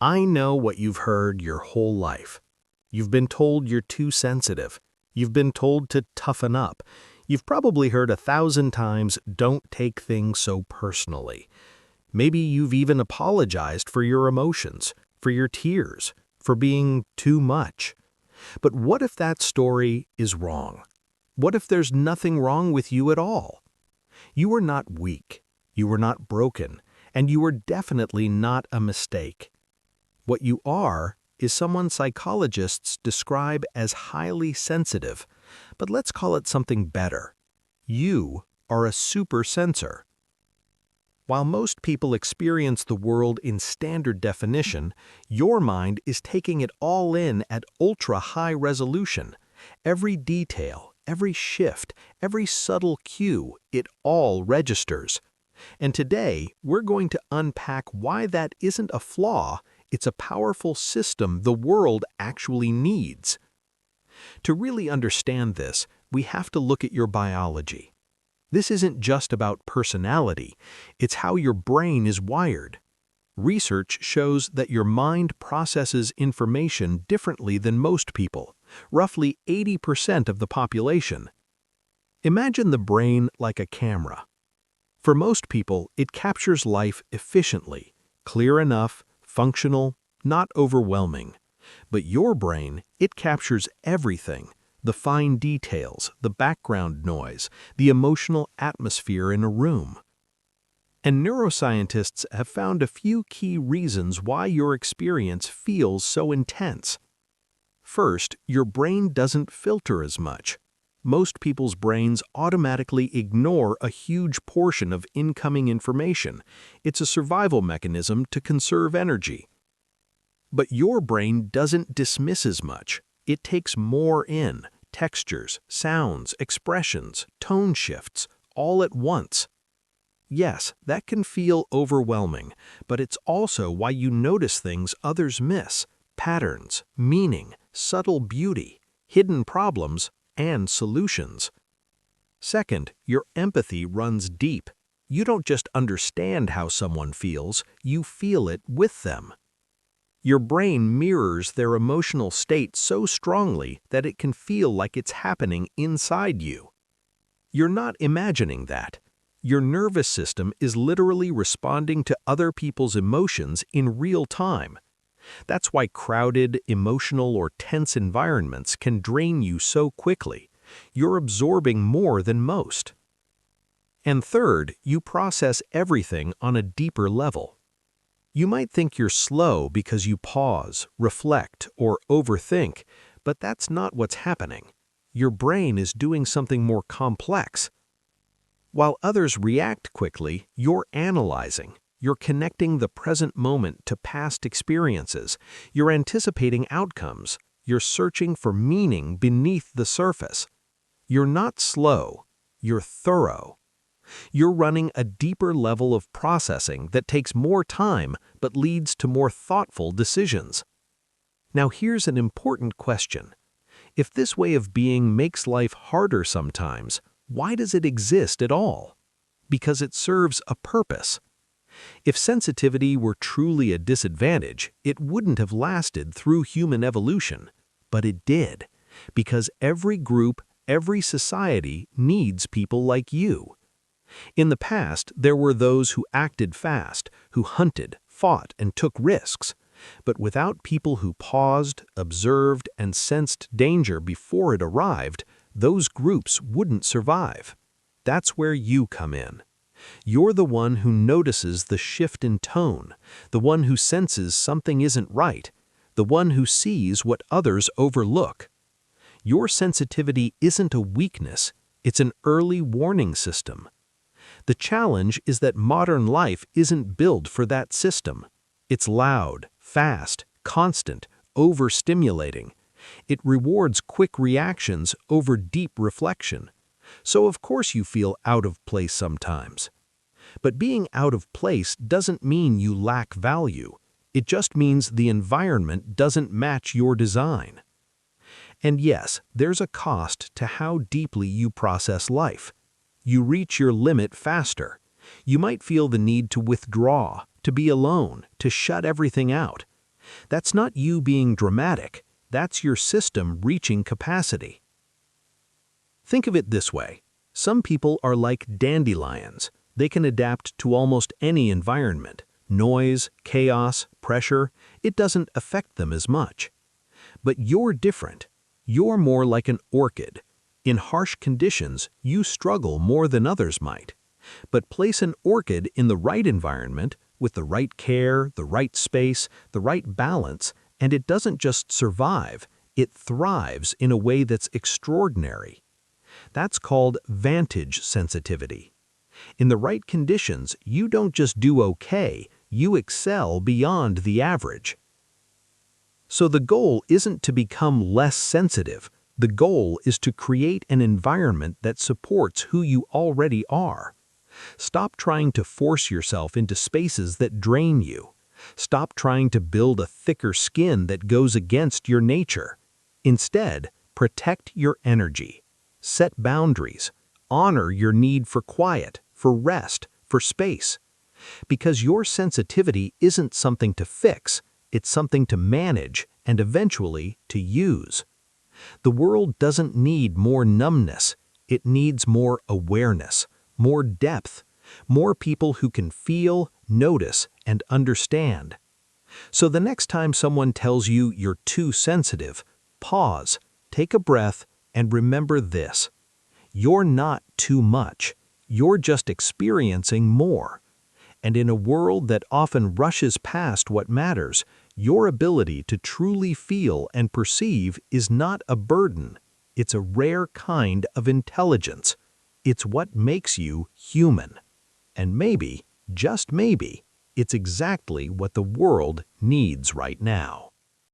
I know what you've heard your whole life. You've been told you're too sensitive. You've been told to toughen up. You've probably heard 1,000 times, don't take things so personally. Maybe you've even apologized for your emotions, for your tears, for being too much. But what if that story is wrong? What if there's nothing wrong with you at all? You are not weak, you are not broken, and you are definitely not a mistake. What you are is someone psychologists describe as highly sensitive, but let's call it something better. You are a super sensor. While most people experience the world in standard definition, your mind is taking it all in at ultra-high resolution. Every detail, every shift, every subtle cue, it all registers. And today, we're going to unpack why that isn't a flaw, it's a powerful system the world actually needs. To really understand this, we have to look at your biology. This isn't just about personality, it's how your brain is wired. Research shows that your mind processes information differently than most people, roughly 80% of the population. Imagine the brain like a camera. For most people, it captures life efficiently, clear enough, functional, not overwhelming. But your brain, it captures everything. The fine details, the background noise, the emotional atmosphere in a room. And neuroscientists have found a few key reasons why your experience feels so intense. First, your brain doesn't filter as much. Most people's brains automatically ignore a huge portion of incoming information. It's a survival mechanism to conserve energy. But your brain doesn't dismiss as much. It takes more in, textures, sounds, expressions, tone shifts, all at once. Yes, that can feel overwhelming, but it's also why you notice things others miss, patterns, meaning, subtle beauty, hidden problems, and solutions. Second, your empathy runs deep. You don't just understand how someone feels, you feel it with them. Your brain mirrors their emotional state so strongly that it can feel like it's happening inside you. You're not imagining that. Your nervous system is literally responding to other people's emotions in real time. That's why crowded, emotional, or tense environments can drain you so quickly. You're absorbing more than most. And third, you process everything on a deeper level. You might think you're slow because you pause, reflect, or overthink, but that's not what's happening. Your brain is doing something more complex. While others react quickly, you're analyzing. You're connecting the present moment to past experiences. You're anticipating outcomes. You're searching for meaning beneath the surface. You're not slow. You're thorough. You're running a deeper level of processing that takes more time but leads to more thoughtful decisions. Now here's an important question. If this way of being makes life harder sometimes, why does it exist at all? Because it serves a purpose. If sensitivity were truly a disadvantage, it wouldn't have lasted through human evolution. But it did, because every group, every society needs people like you. In the past, there were those who acted fast, who hunted, fought, and took risks. But without people who paused, observed, and sensed danger before it arrived, those groups wouldn't survive. That's where you come in. You're the one who notices the shift in tone, the one who senses something isn't right, the one who sees what others overlook. Your sensitivity isn't a weakness, it's an early warning system. The challenge is that modern life isn't built for that system. It's loud, fast, constant, overstimulating. It rewards quick reactions over deep reflection. So of course you feel out of place sometimes. But being out of place doesn't mean you lack value. It just means the environment doesn't match your design. And yes, there's a cost to how deeply you process life. You reach your limit faster. You might feel the need to withdraw, to be alone, to shut everything out. That's not you being dramatic. That's your system reaching capacity. Think of it this way. Some people are like dandelions. They can adapt to almost any environment. Noise, chaos, pressure, it doesn't affect them as much. But you're different. You're more like an orchid. In harsh conditions, you struggle more than others might. But place an orchid in the right environment, with the right care, the right space, the right balance, and it doesn't just survive, it thrives in a way that's extraordinary. That's called vantage sensitivity. In the right conditions, you don't just do okay, you excel beyond the average. So the goal isn't to become less sensitive. The goal is to create an environment that supports who you already are. Stop trying to force yourself into spaces that drain you. Stop trying to build a thicker skin that goes against your nature. Instead, protect your energy. Set boundaries. Honor your need for quiet, for rest, for space. Because your sensitivity isn't something to fix, it's something to manage and eventually to use. The world doesn't need more numbness, it needs more awareness, more depth, more people who can feel, notice, and understand. So the next time someone tells you you're too sensitive, pause, take a breath, and remember this. You're not too much. You're just experiencing more. And in a world that often rushes past what matters, your ability to truly feel and perceive is not a burden. It's a rare kind of intelligence. It's what makes you human. And maybe, just maybe, it's exactly what the world needs right now.